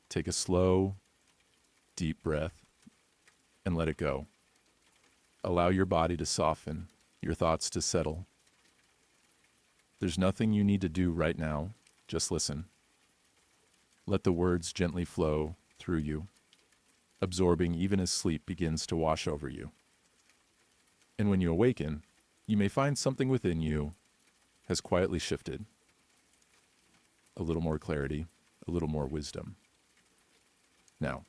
Take a slow, deep breath and let it go. Allow your body to soften, your thoughts to settle. There's nothing you need to do right now. Just listen. Let the words gently flow through you, absorbing even as sleep begins to wash over you. And when you awaken, you may find something within you has quietly shifted. A little more clarity, a little more wisdom. Now,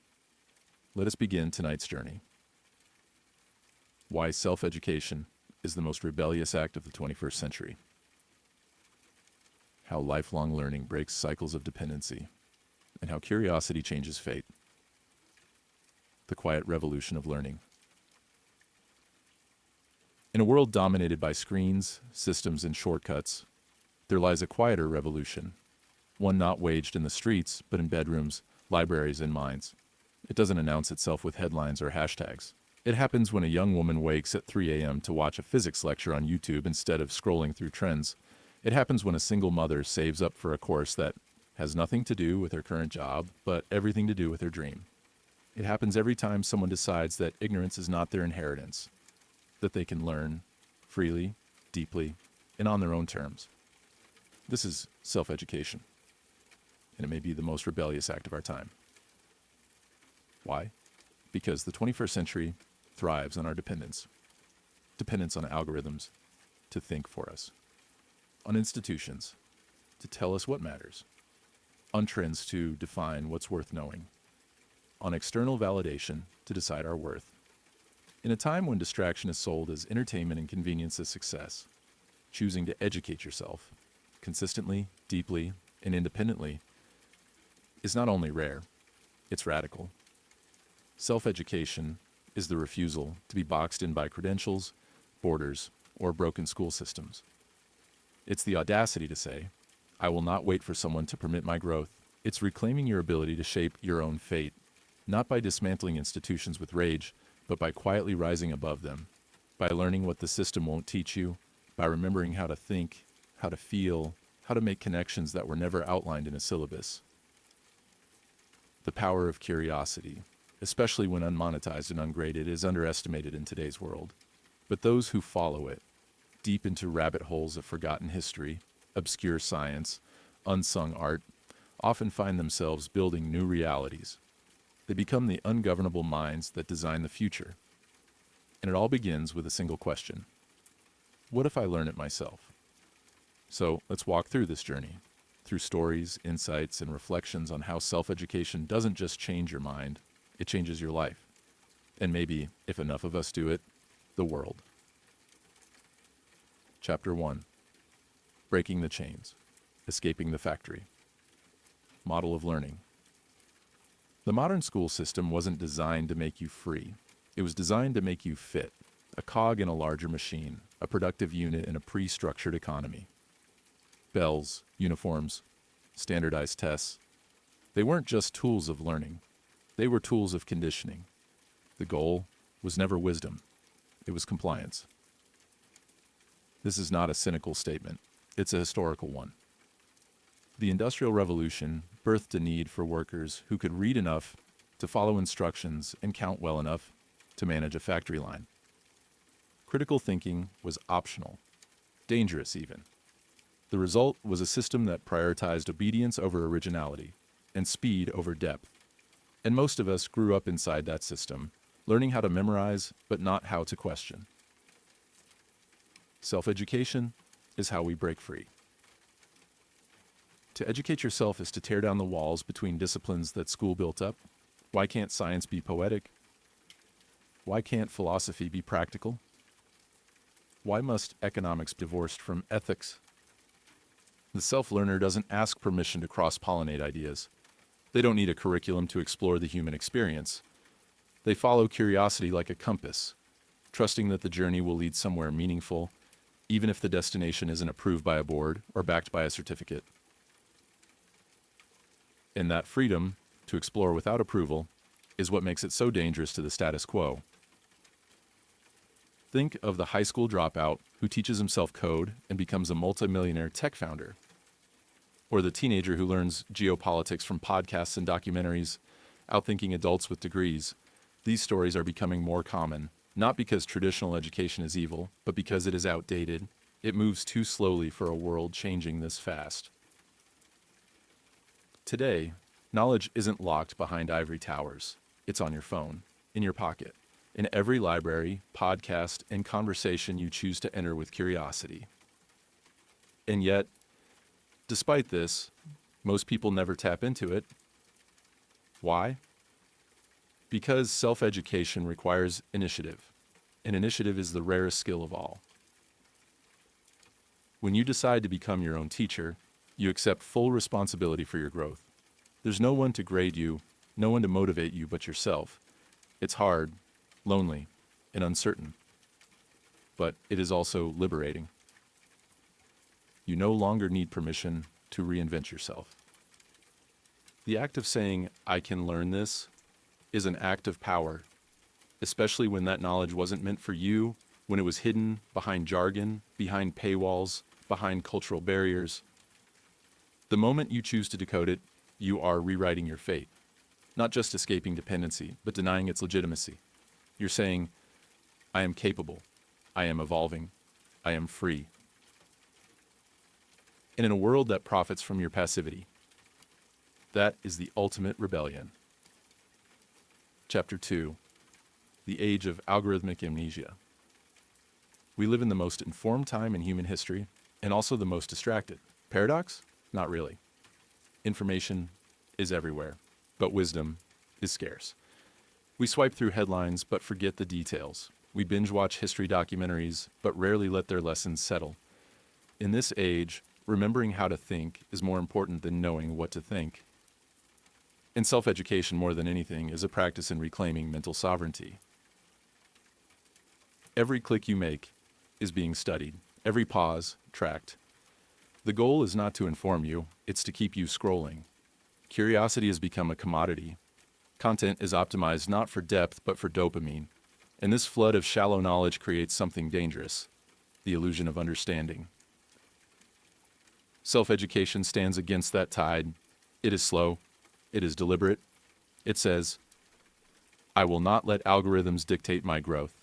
let us begin tonight's journey. Why self-education is the most rebellious act of the 21st century. How lifelong learning breaks cycles of dependency, and how curiosity changes fate. The quiet revolution of learning. In a world dominated by screens, systems, and shortcuts, there lies a quieter revolution, one not waged in the streets, but in bedrooms, libraries, and minds. It doesn't announce itself with headlines or hashtags. It happens when a young woman wakes at 3 a.m. to watch a physics lecture on YouTube instead of scrolling through trends. It happens when a single mother saves up for a course that has nothing to do with her current job, but everything to do with her dream. It happens every time someone decides that ignorance is not their inheritance, that they can learn freely, deeply, and on their own terms. This is self-education, and it may be the most rebellious act of our time. Why? Because the 21st century thrives on our dependence on algorithms to think for us, on institutions to tell us what matters, on trends to define what's worth knowing, on external validation to decide our worth. In a time when distraction is sold as entertainment and convenience as success, choosing to educate yourself consistently, deeply, and independently is not only rare, it's radical. Self-education is the refusal to be boxed in by credentials, borders, or broken school systems. It's the audacity to say, I will not wait for someone to permit my growth. It's reclaiming your ability to shape your own fate, not by dismantling institutions with rage, but by quietly rising above them, by learning what the system won't teach you, by remembering how to think, how to feel, how to make connections that were never outlined in a syllabus. The power of curiosity, especially when unmonetized and ungraded, is underestimated in today's world. But those who follow it, deep into rabbit holes of forgotten history, obscure science, unsung art, often find themselves building new realities. They become the ungovernable minds that design the future. And it all begins with a single question. What if I learn it myself? So let's walk through this journey, through stories, insights, and reflections on how self-education doesn't just change your mind, it changes your life. And maybe, if enough of us do it, the world. Chapter 1. Breaking the chains. Escaping the factory. Model of learning. The modern school system wasn't designed to make you free. It was designed to make you fit, a cog in a larger machine, a productive unit in a pre-structured economy. Bells, uniforms, standardized tests. They weren't just tools of learning. They were tools of conditioning. The goal was never wisdom. It was compliance. This is not a cynical statement. It's a historical one. The Industrial Revolution birthed a need for workers who could read enough to follow instructions and count well enough to manage a factory line. Critical thinking was optional, dangerous even. The result was a system that prioritized obedience over originality and speed over depth. And most of us grew up inside that system, learning how to memorize but not how to question. Self-education is how we break free. To educate yourself is to tear down the walls between disciplines that school built up. Why can't science be poetic? Why can't philosophy be practical? Why must economics be divorced from ethics? The self-learner doesn't ask permission to cross-pollinate ideas. They don't need a curriculum to explore the human experience. They follow curiosity like a compass, trusting that the journey will lead somewhere meaningful, even if the destination isn't approved by a board or backed by a certificate. And that freedom to explore without approval is what makes it so dangerous to the status quo. Think of the high school dropout who teaches himself code and becomes a multimillionaire tech founder. Or the teenager who learns geopolitics from podcasts and documentaries, outthinking adults with degrees. These stories are becoming more common, not because traditional education is evil, but because it is outdated. It moves too slowly for a world changing this fast. Today, knowledge isn't locked behind ivory towers. It's on your phone, in your pocket, in every library, podcast, and conversation you choose to enter with curiosity. And yet, despite this, most people never tap into it. Why? Because self-education requires initiative, and initiative is the rarest skill of all. When you decide to become your own teacher, you accept full responsibility for your growth. There's no one to grade you, no one to motivate you but yourself. It's hard, lonely, and uncertain, but it is also liberating. You no longer need permission to reinvent yourself. The act of saying, "I can learn this," is an act of power, especially when that knowledge wasn't meant for you, when it was hidden behind jargon, behind paywalls, behind cultural barriers. The moment you choose to decode it, you are rewriting your fate, not just escaping dependency, but denying its legitimacy. You're saying, "I am capable, I am evolving, I am free." And in a world that profits from your passivity, that is the ultimate rebellion. Chapter 2, the age of algorithmic amnesia. We live in the most informed time in human history, and also the most distracted. Paradox? Not really. Information is everywhere, but wisdom is scarce. We swipe through headlines, but forget the details. We binge watch history documentaries, but rarely let their lessons settle. In this age, remembering how to think is more important than knowing what to think. And self-education, more than anything, is a practice in reclaiming mental sovereignty. Every click you make is being studied, every pause tracked. The goal is not to inform you, it's to keep you scrolling. Curiosity has become a commodity. Content is optimized not for depth, but for dopamine. And this flood of shallow knowledge creates something dangerous, the illusion of understanding. Self-education stands against that tide. It is slow. It is deliberate. It says, "I will not let algorithms dictate my growth."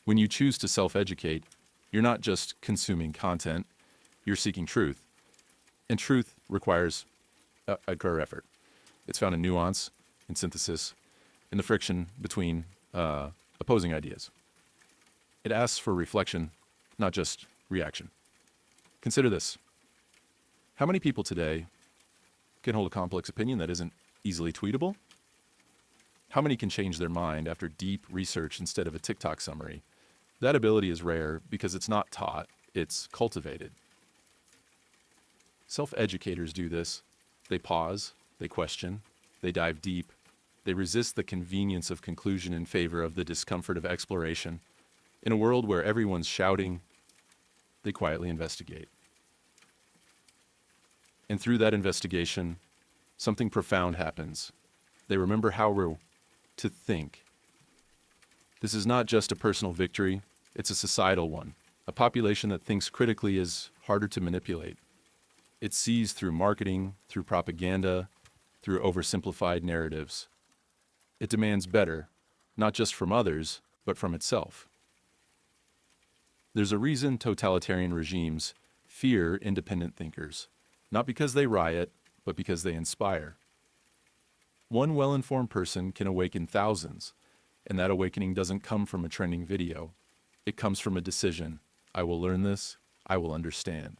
When you choose to self-educate, you're not just consuming content, you're seeking truth. And truth requires a greater effort. It's found in nuance, in synthesis, in the friction between opposing ideas. It asks for reflection, not just reaction. Consider this. How many people today can hold a complex opinion that isn't easily tweetable? How many can change their mind after deep research instead of a TikTok summary? That ability is rare because it's not taught, it's cultivated. Self-educators do this. They pause, they question, they dive deep, they resist the convenience of conclusion in favor of the discomfort of exploration. In a world where everyone's shouting, they quietly investigate. And through that investigation, something profound happens. They remember how we're to think. This is not just a personal victory, it's a societal one. A population that thinks critically is harder to manipulate. It sees through marketing, through propaganda, through oversimplified narratives. It demands better, not just from others, but from itself. There's a reason totalitarian regimes fear independent thinkers, not because they riot, but because they inspire. One well-informed person can awaken thousands, and that awakening doesn't come from a trending video. It comes from a decision. I will learn this, I will understand.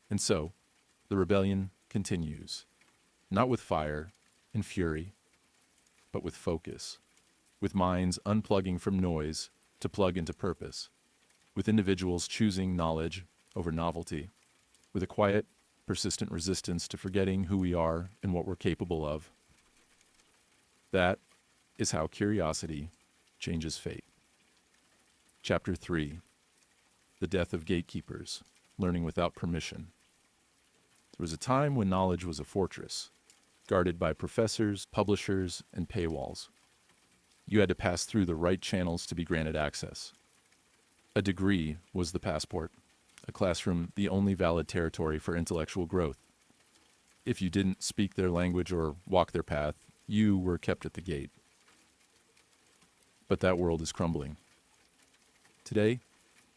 And so, the rebellion continues, not with fire and fury, but with focus, with minds unplugging from noise to plug into purpose, with individuals choosing knowledge over novelty, with a quiet, persistent resistance to forgetting who we are and what we're capable of. That is how curiosity changes fate. Chapter 3, the death of gatekeepers, learning without permission. There was a time when knowledge was a fortress, guarded by professors, publishers, and paywalls. You had to pass through the right channels to be granted access. A degree was the passport. a classroom the only valid territory for intellectual growth. If you didn't speak their language or walk their path, you were kept at the gate. But that world is crumbling. Today,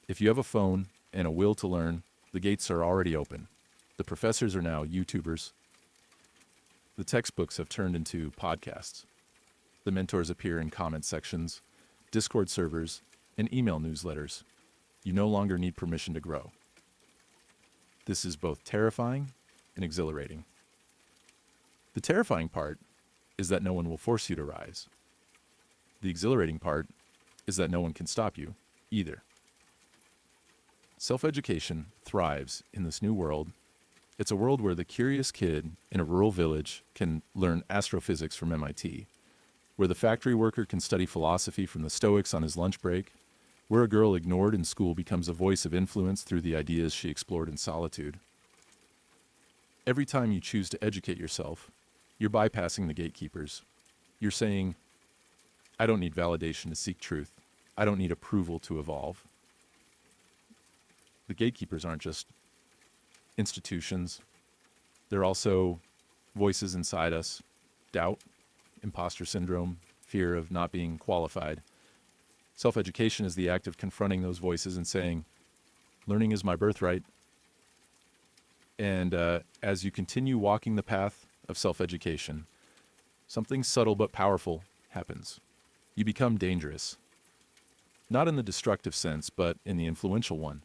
if you have a phone and a will to learn, the gates are already open. The professors are now YouTubers. The textbooks have turned into podcasts. The mentors appear in comment sections, Discord servers, and email newsletters. You no longer need permission to grow. This is both terrifying and exhilarating. The terrifying part is that no one will force you to rise. The exhilarating part is that no one can stop you either. Self-education thrives in this new world. It's a world where the curious kid in a rural village can learn astrophysics from MIT, where the factory worker can study philosophy from the Stoics on his lunch break, where a girl ignored in school becomes a voice of influence through the ideas she explored in solitude. Every time you choose to educate yourself, you're bypassing the gatekeepers. You're saying, I don't need validation to seek truth. I don't need approval to evolve. The gatekeepers aren't just institutions. They're also voices inside us: doubt, imposter syndrome, fear of not being qualified. Self-education is the act of confronting those voices and saying, learning is my birthright. And as you continue walking the path of self-education, something subtle but powerful happens. You become dangerous. Not in the destructive sense, but in the influential one.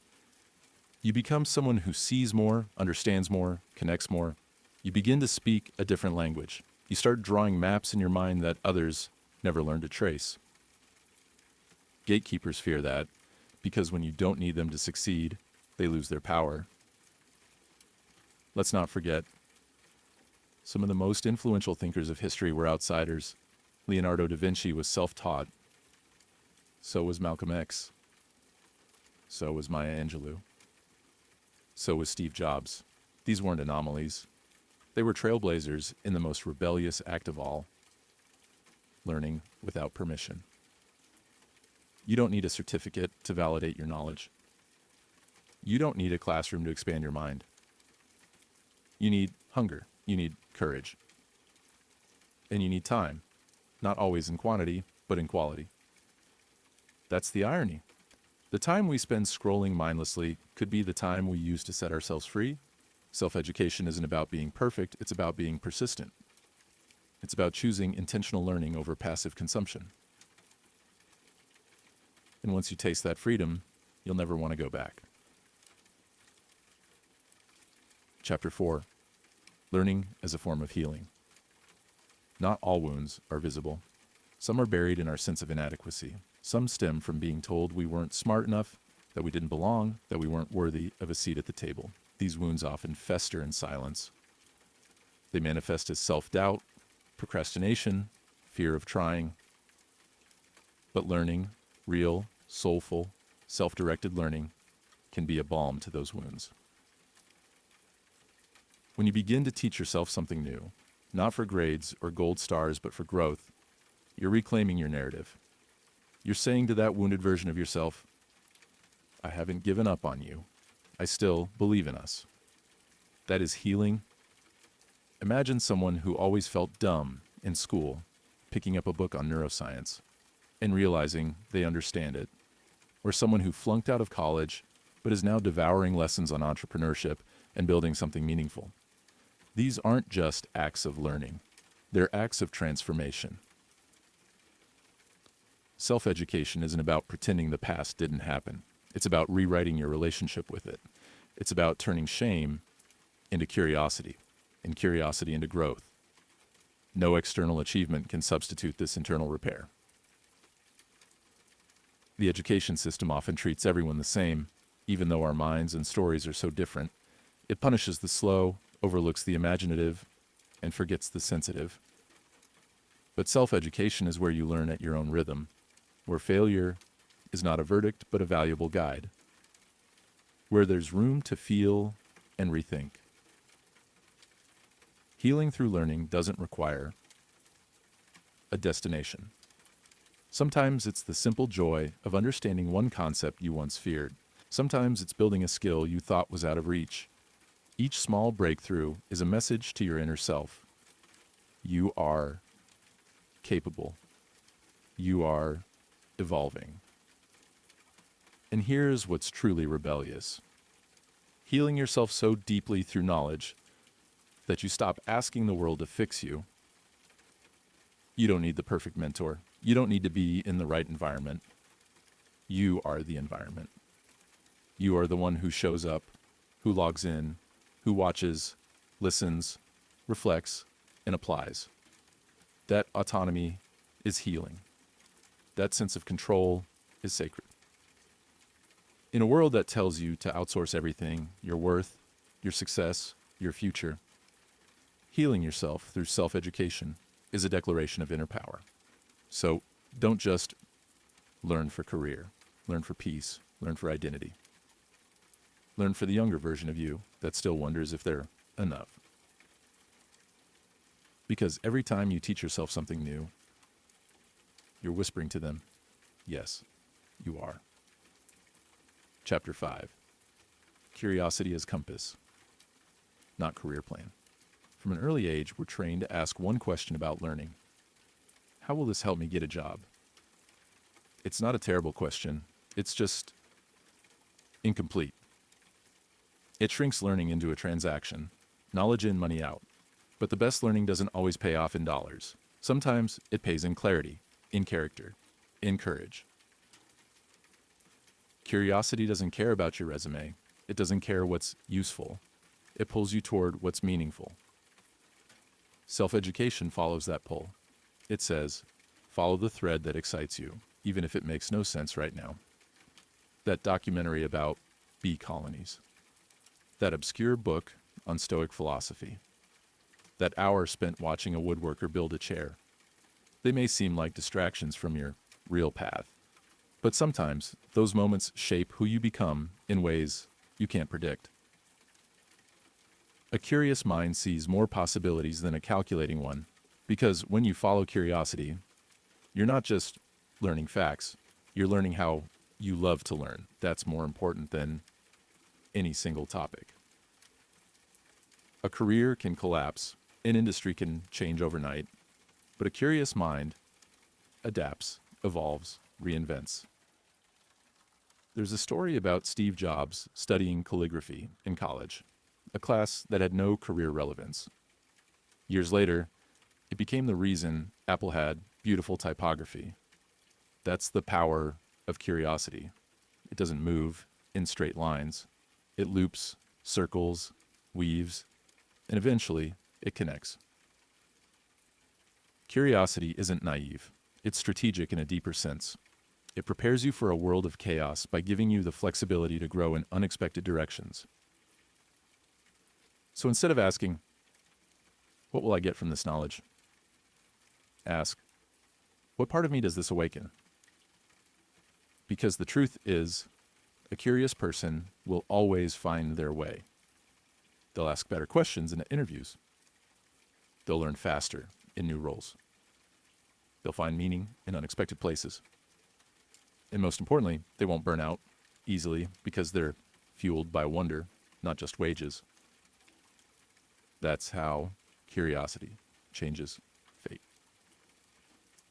You become someone who sees more, understands more, connects more. You begin to speak a different language. You start drawing maps in your mind that others never learned to trace. Gatekeepers fear that, because when you don't need them to succeed, they lose their power. Let's not forget, some of the most influential thinkers of history were outsiders. Leonardo da Vinci was self-taught. So was Malcolm X. So was Maya Angelou. So was Steve Jobs. These weren't anomalies. They were trailblazers in the most rebellious act of all: learning without permission. You don't need a certificate to validate your knowledge. You don't need a classroom to expand your mind. You need hunger. You need courage. And you need time. Not always in quantity, but in quality. That's the irony. The time we spend scrolling mindlessly could be the time we use to set ourselves free. Self-education isn't about being perfect, it's about being persistent. It's about choosing intentional learning over passive consumption. And once you taste that freedom, you'll never want to go back. Chapter 4. Learning as a form of healing. Not all wounds are visible. Some are buried in our sense of inadequacy. Some stem from being told we weren't smart enough, that we didn't belong, that we weren't worthy of a seat at the table. These wounds often fester in silence. They manifest as self-doubt, procrastination, fear of trying. But learning, real, soulful, self-directed learning, can be a balm to those wounds. When you begin to teach yourself something new, not for grades or gold stars, but for growth, you're reclaiming your narrative. You're saying to that wounded version of yourself, I haven't given up on you. I still believe in us. That is healing. Imagine someone who always felt dumb in school picking up a book on neuroscience and realizing they understand it. Or someone who flunked out of college but is now devouring lessons on entrepreneurship and building something meaningful. These aren't just acts of learning. They're acts of transformation. Self-education isn't about pretending the past didn't happen. It's about rewriting your relationship with it. It's about turning shame into curiosity, and curiosity into growth. No external achievement can substitute this internal repair. The education system often treats everyone the same, even though our minds and stories are so different. It punishes the slow, overlooks the imaginative, and forgets the sensitive. But self-education is where you learn at your own rhythm, where failure is not a verdict but a valuable guide, where there's room to feel and rethink. Healing through learning doesn't require a destination. Sometimes it's the simple joy of understanding one concept you once feared. Sometimes it's building a skill you thought was out of reach. Each small breakthrough is a message to your inner self. You are capable. You are evolving. And here's what's truly rebellious. Healing yourself so deeply through knowledge that you stop asking the world to fix you. You don't need the perfect mentor. You don't need to be in the right environment. You are the environment. You are the one who shows up, who logs in, who watches, listens, reflects, and applies. That autonomy is healing. That sense of control is sacred. In a world that tells you to outsource everything, your worth, your success, your future, healing yourself through self-education is a declaration of inner power. So don't just learn for career, learn for peace, learn for identity. Learn for the younger version of you that still wonders if they're enough. Because every time you teach yourself something new, you're whispering to them, yes, you are. Chapter 5. Curiosity as compass, not career plan. From an early age, we're trained to ask one question about learning. How will this help me get a job? It's not a terrible question. It's just incomplete. It shrinks learning into a transaction, knowledge in, money out. But the best learning doesn't always pay off in dollars. Sometimes it pays in clarity, in character, in courage. Curiosity doesn't care about your resume. It doesn't care what's useful. It pulls you toward what's meaningful. Self-education follows that pull. It says, follow the thread that excites you, even if it makes no sense right now. That documentary about bee colonies. That obscure book on Stoic philosophy. That hour spent watching a woodworker build a chair. They may seem like distractions from your real path. But sometimes those moments shape who you become in ways you can't predict. A curious mind sees more possibilities than a calculating one, because when you follow curiosity, you're not just learning facts, you're learning how you love to learn. That's more important than any single topic. A career can collapse, an industry can change overnight, but a curious mind adapts, evolves, reinvents. There's a story about Steve Jobs studying calligraphy in college, a class that had no career relevance. Years later, it became the reason Apple had beautiful typography. That's the power of curiosity. It doesn't move in straight lines. It loops, circles, weaves, and eventually it connects. Curiosity isn't naive. It's strategic in a deeper sense. It prepares you for a world of chaos by giving you the flexibility to grow in unexpected directions. So instead of asking, what will I get from this knowledge? Ask, what part of me does this awaken? Because the truth is, a curious person will always find their way. They'll ask better questions in interviews. They'll learn faster in new roles. They'll find meaning in unexpected places. And most importantly, they won't burn out easily because they're fueled by wonder, not just wages. That's how curiosity changes fate.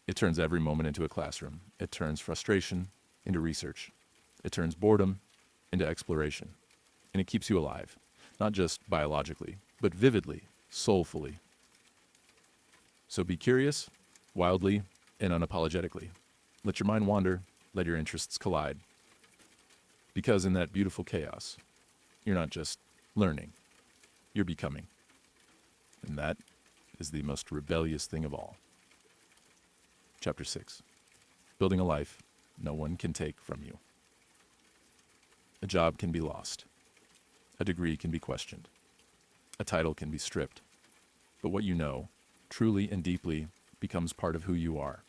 It turns every moment into a classroom. It turns frustration into research. It turns boredom into exploration. And it keeps you alive, not just biologically, but vividly, soulfully. So be curious, wildly, and unapologetically. Let your mind wander. Let your interests collide. Because in that beautiful chaos, you're not just learning, you're becoming. And that is the most rebellious thing of all. Chapter 6. Building a life no one can take from you. A job can be lost. A degree can be questioned. A title can be stripped. But what you know, truly and deeply, becomes part of who you are.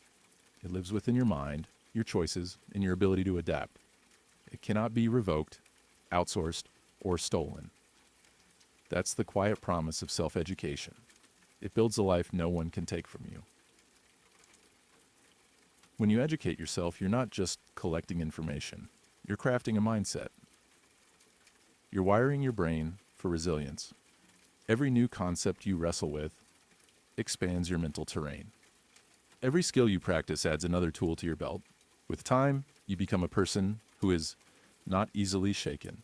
It lives within your mind, your choices, and your ability to adapt. It cannot be revoked, outsourced, or stolen. That's the quiet promise of self-education. It builds a life no one can take from you. When you educate yourself, you're not just collecting information. You're crafting a mindset, You're wiring your brain for resilience. Every new concept you wrestle with expands your mental terrain. Every skill you practice adds another tool to your belt. With time, you become a person who is not easily shaken.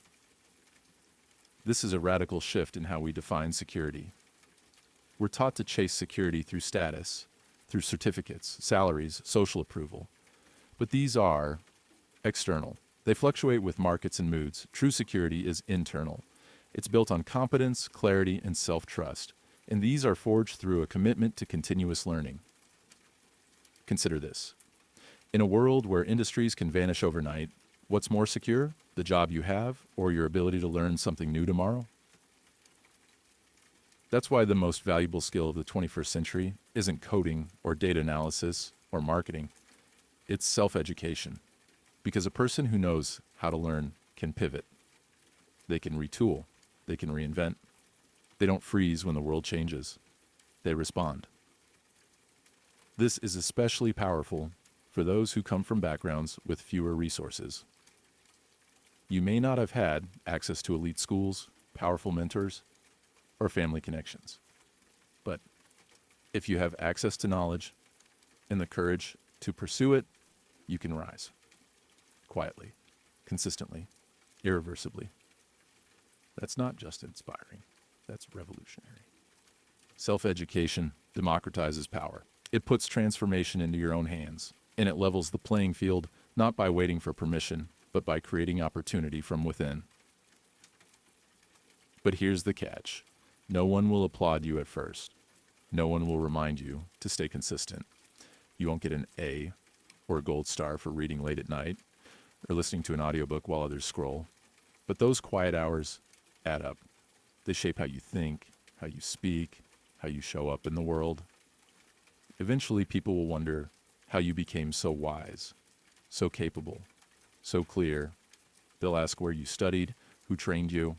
This is a radical shift in how we define security. We're taught to chase security through status, through certificates, salaries, social approval. But these are external. They fluctuate with markets and moods. True security is internal. It's built on competence, clarity, and self-trust. And these are forged through a commitment to continuous learning. Consider this. In a world where industries can vanish overnight, what's more secure? The job you have or your ability to learn something new tomorrow? That's why the most valuable skill of the 21st century isn't coding or data analysis or marketing. It's self-education. Because a person who knows how to learn can pivot. They can retool. They can reinvent. They don't freeze when the world changes. They respond. This is especially powerful for those who come from backgrounds with fewer resources. You may not have had access to elite schools, powerful mentors, or family connections. But if you have access to knowledge and the courage to pursue it, you can rise. Quietly, consistently, irreversibly. That's not just inspiring, that's revolutionary. Self-education democratizes power. It puts transformation into your own hands, and it levels the playing field not by waiting for permission, but by creating opportunity from within. But here's the catch. No one will applaud you at first. No one will remind you to stay consistent. You won't get an A or a gold star for reading late at night or listening to an audiobook while others scroll. But those quiet hours add up. They shape how you think, how you speak, how you show up in the world. Eventually, people will wonder how you became so wise, so capable, so clear. They'll ask where you studied, who trained you,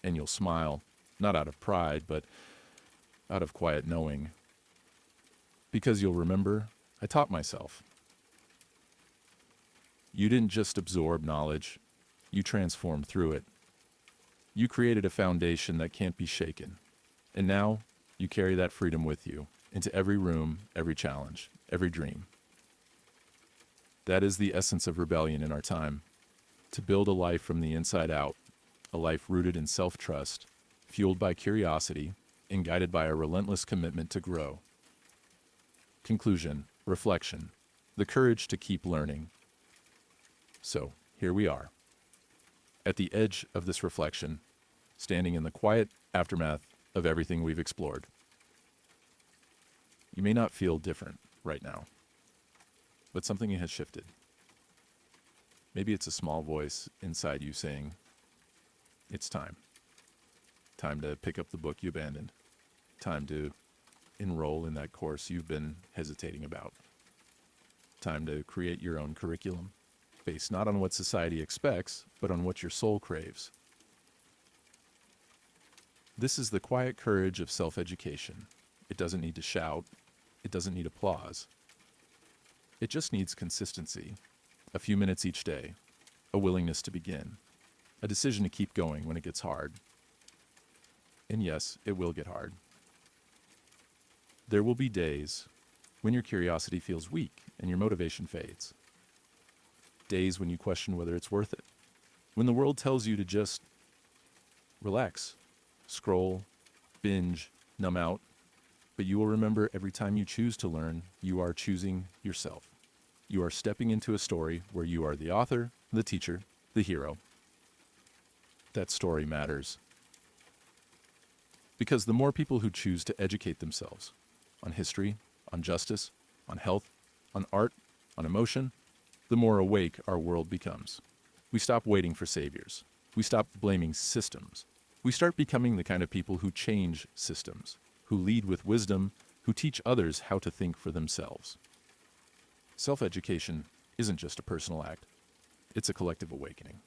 and you'll smile, not out of pride, but out of quiet knowing. Because you'll remember, I taught myself. You didn't just absorb knowledge, you transformed through it. You created a foundation that can't be shaken. And now, you carry that freedom with you into every room, every challenge, every dream. That is the essence of rebellion in our time. To build a life from the inside out, a life rooted in self-trust, fueled by curiosity, and guided by a relentless commitment to grow. Conclusion, reflection, the courage to keep learning. So, here we are, at the edge of this reflection, standing in the quiet aftermath of everything we've explored. You may not feel different right now, but something has shifted. Maybe it's a small voice inside you saying, it's time. Time to pick up the book you abandoned. Time to enroll in that course you've been hesitating about. Time to create your own curriculum, based not on what society expects, but on what your soul craves. This is the quiet courage of self-education. It doesn't need to shout. It doesn't need applause. It just needs consistency, a few minutes each day, a willingness to begin, a decision to keep going when it gets hard. And yes, it will get hard. There will be days when your curiosity feels weak and your motivation fades. Days when you question whether it's worth it. When the world tells you to just relax, scroll, binge, numb out. But you will remember every time you choose to learn, you are choosing yourself. You are stepping into a story where you are the author, the teacher, the hero. That story matters. Because the more people who choose to educate themselves on history, on justice, on health, on art, on emotion, the more awake our world becomes. We stop waiting for saviors. We stop blaming systems. We start becoming the kind of people who change systems, who lead with wisdom, who teach others how to think for themselves. Self-education isn't just a personal act. It's a collective awakening.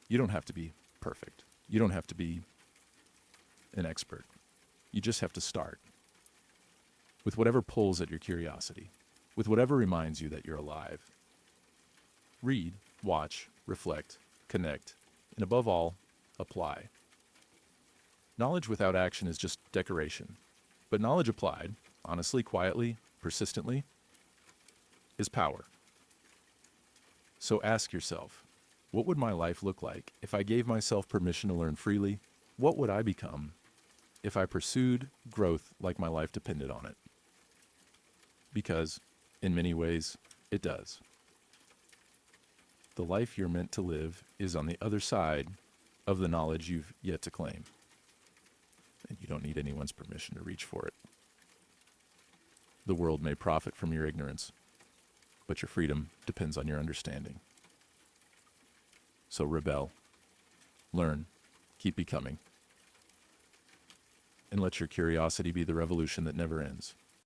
You don't have to be perfect. You don't have to be an expert. You just have to start with whatever pulls at your curiosity, with whatever reminds you that you're alive. Read, watch, reflect, connect, and above all, apply. Knowledge without action is just decoration. But knowledge applied, honestly, quietly, persistently, is power. So ask yourself, what would my life look like if I gave myself permission to learn freely? What would I become if I pursued growth like my life depended on it? Because, in many ways, it does. The life you're meant to live is on the other side of the knowledge you've yet to claim. And you don't need anyone's permission to reach for it. The world may profit from your ignorance, but your freedom depends on your understanding. So rebel, learn, keep becoming, and let your curiosity be the revolution that never ends.